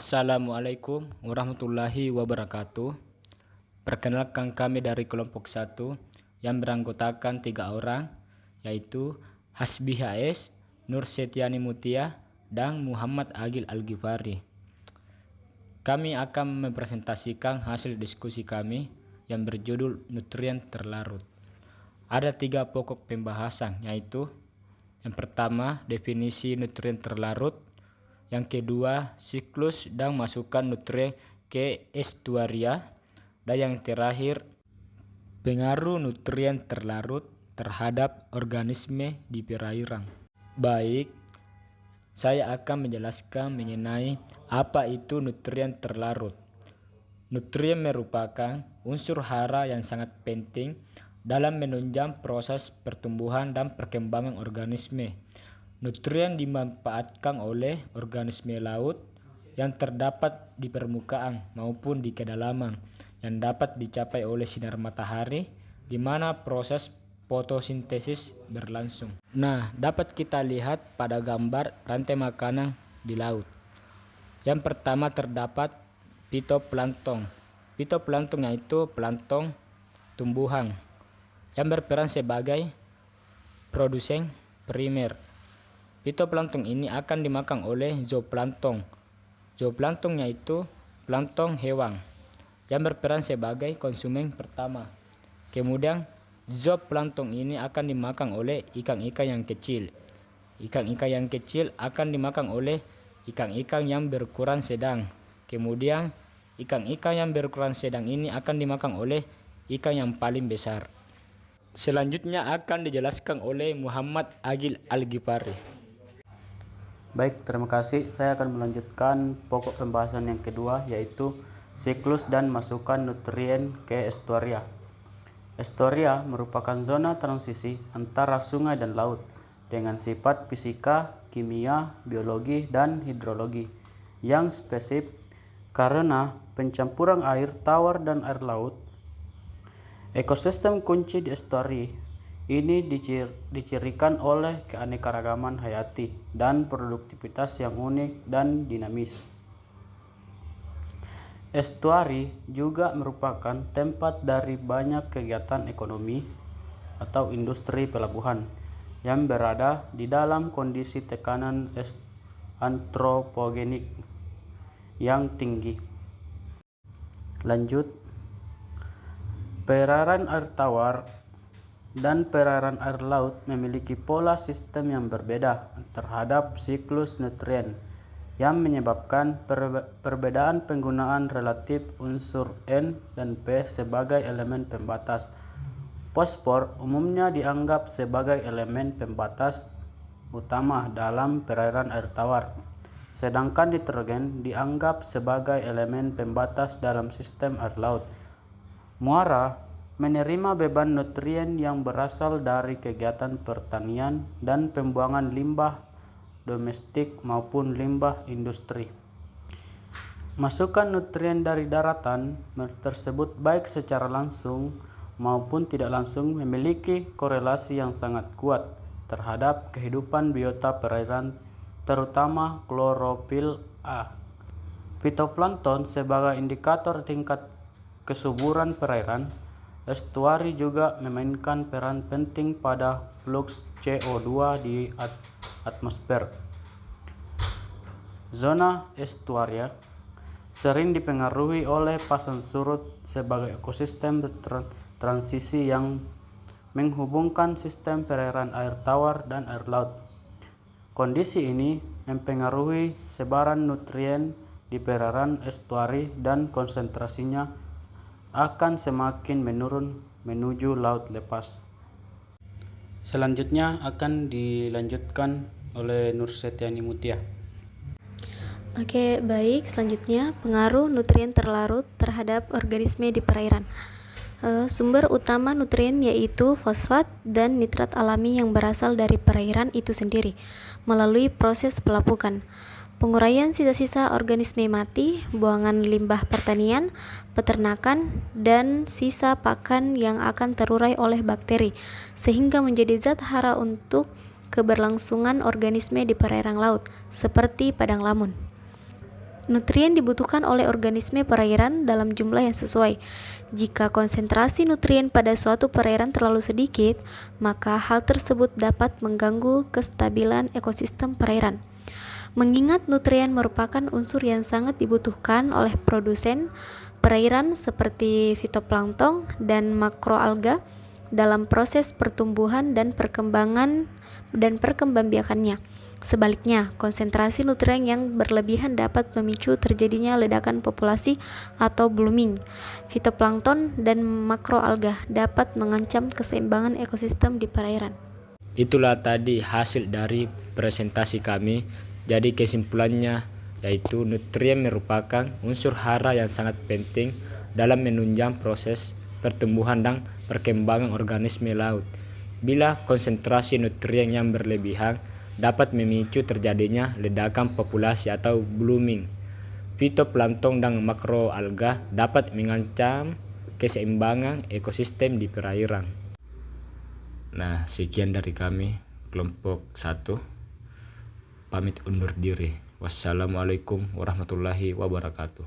Assalamualaikum warahmatullahi wabarakatuh. Perkenalkan kami dari kelompok 1 yang beranggotakan 3 orang, yaitu Hasbi HS, Nur Setiani Mutia, dan Muhammad Agil Al-Ghifari. Kami akan mempresentasikan hasil diskusi kami yang berjudul nutrien terlarut. Ada 3 pokok pembahasan, yaitu yang pertama, definisi nutrien terlarut. Yang kedua, siklus dan masukan nutrien ke estuaria. Dan yang terakhir, pengaruh nutrien terlarut terhadap organisme di perairan. Baik, saya akan menjelaskan mengenai apa itu nutrien terlarut. Nutrien merupakan unsur hara yang sangat penting dalam menunjang proses pertumbuhan dan perkembangan organisme. Nutrien dimanfaatkan oleh organisme laut yang terdapat di permukaan maupun di kedalaman, yang dapat dicapai oleh sinar matahari, di mana proses fotosintesis berlangsung. Nah, dapat kita lihat pada gambar rantai makanan di laut. Yang pertama terdapat fitoplankton. Fitoplankton yaitu plankton tumbuhan yang berperan sebagai produsen primer. Fitoplankton ini akan dimakan oleh zooplankton. Zooplankton yaitu plankton hewan yang berperan sebagai konsumen pertama. Kemudian zooplankton ini akan dimakan oleh ikan-ikan yang kecil. Ikan-ikan yang kecil akan dimakan oleh ikan-ikan yang berukuran sedang. Kemudian ikan-ikan yang berukuran sedang ini akan dimakan oleh ikan yang paling besar. Selanjutnya akan dijelaskan oleh Muhammad Agil Al-Ghifari. Baik, terima kasih. Saya akan melanjutkan pokok pembahasan yang kedua, yaitu siklus dan masukan nutrien ke estuaria. Estuaria merupakan zona transisi antara sungai dan laut dengan sifat fisika, kimia, biologi, dan hidrologi yang spesifik karena pencampuran air tawar dan air laut. Ekosistem kunci di estuari ini dicirikan oleh keanekaragaman hayati dan produktivitas yang unik dan dinamis. Estuari juga merupakan tempat dari banyak kegiatan ekonomi atau industri pelabuhan yang berada di dalam kondisi tekanan antropogenik yang tinggi. Lanjut, perairan air tawar dan perairan air laut memiliki pola sistem yang berbeda terhadap siklus nutrien yang menyebabkan perbedaan penggunaan relatif unsur N dan P sebagai elemen pembatas. Fosfor umumnya dianggap sebagai elemen pembatas utama dalam perairan air tawar, sedangkan nitrogen dianggap sebagai elemen pembatas dalam sistem air laut. Muara menerima beban nutrien yang berasal dari kegiatan pertanian dan pembuangan limbah domestik maupun limbah industri. Masukan nutrien dari daratan tersebut baik secara langsung maupun tidak langsung memiliki korelasi yang sangat kuat terhadap kehidupan biota perairan, terutama klorofil A. Fitoplankton sebagai indikator tingkat kesuburan perairan. Estuari juga memainkan peran penting pada fluks CO2 di atmosfer. Zona estuaria sering dipengaruhi oleh pasang surut sebagai ekosistem transisi yang menghubungkan sistem perairan air tawar dan air laut. Kondisi ini mempengaruhi sebaran nutrien di perairan estuari dan konsentrasinya akan semakin menurun menuju laut lepas. Selanjutnya akan dilanjutkan oleh Nur Setiani Mutia. Oke, baik. Selanjutnya, pengaruh nutrien terlarut terhadap organisme di perairan. Sumber utama nutrien yaitu fosfat dan nitrat alami yang berasal dari perairan itu sendiri melalui proses pelapukan. Penguraian sisa-sisa organisme mati, buangan limbah pertanian, peternakan, dan sisa pakan yang akan terurai oleh bakteri, sehingga menjadi zat hara untuk keberlangsungan organisme di perairan laut, seperti padang lamun. Nutrien dibutuhkan oleh organisme perairan dalam jumlah yang sesuai. Jika konsentrasi nutrien pada suatu perairan terlalu sedikit, maka hal tersebut dapat mengganggu kestabilan ekosistem perairan. Mengingat nutrien merupakan unsur yang sangat dibutuhkan oleh produsen perairan seperti fitoplankton dan makroalga dalam proses pertumbuhan dan perkembangbiakannya. Sebaliknya, konsentrasi nutrien yang berlebihan dapat memicu terjadinya ledakan populasi atau blooming. Fitoplankton dan makroalga dapat mengancam keseimbangan ekosistem di perairan. Itulah tadi hasil dari presentasi kami. Jadi kesimpulannya yaitu nutrien merupakan unsur hara yang sangat penting dalam menunjang proses pertumbuhan dan perkembangan organisme laut. Bila konsentrasi nutrien yang berlebihan dapat memicu terjadinya ledakan populasi atau blooming. Fitoplankton dan makroalga dapat mengancam keseimbangan ekosistem di perairan. Nah, sekian dari kami, kelompok 1. Pamit undur diri. Wassalamualaikum warahmatullahi wabarakatuh.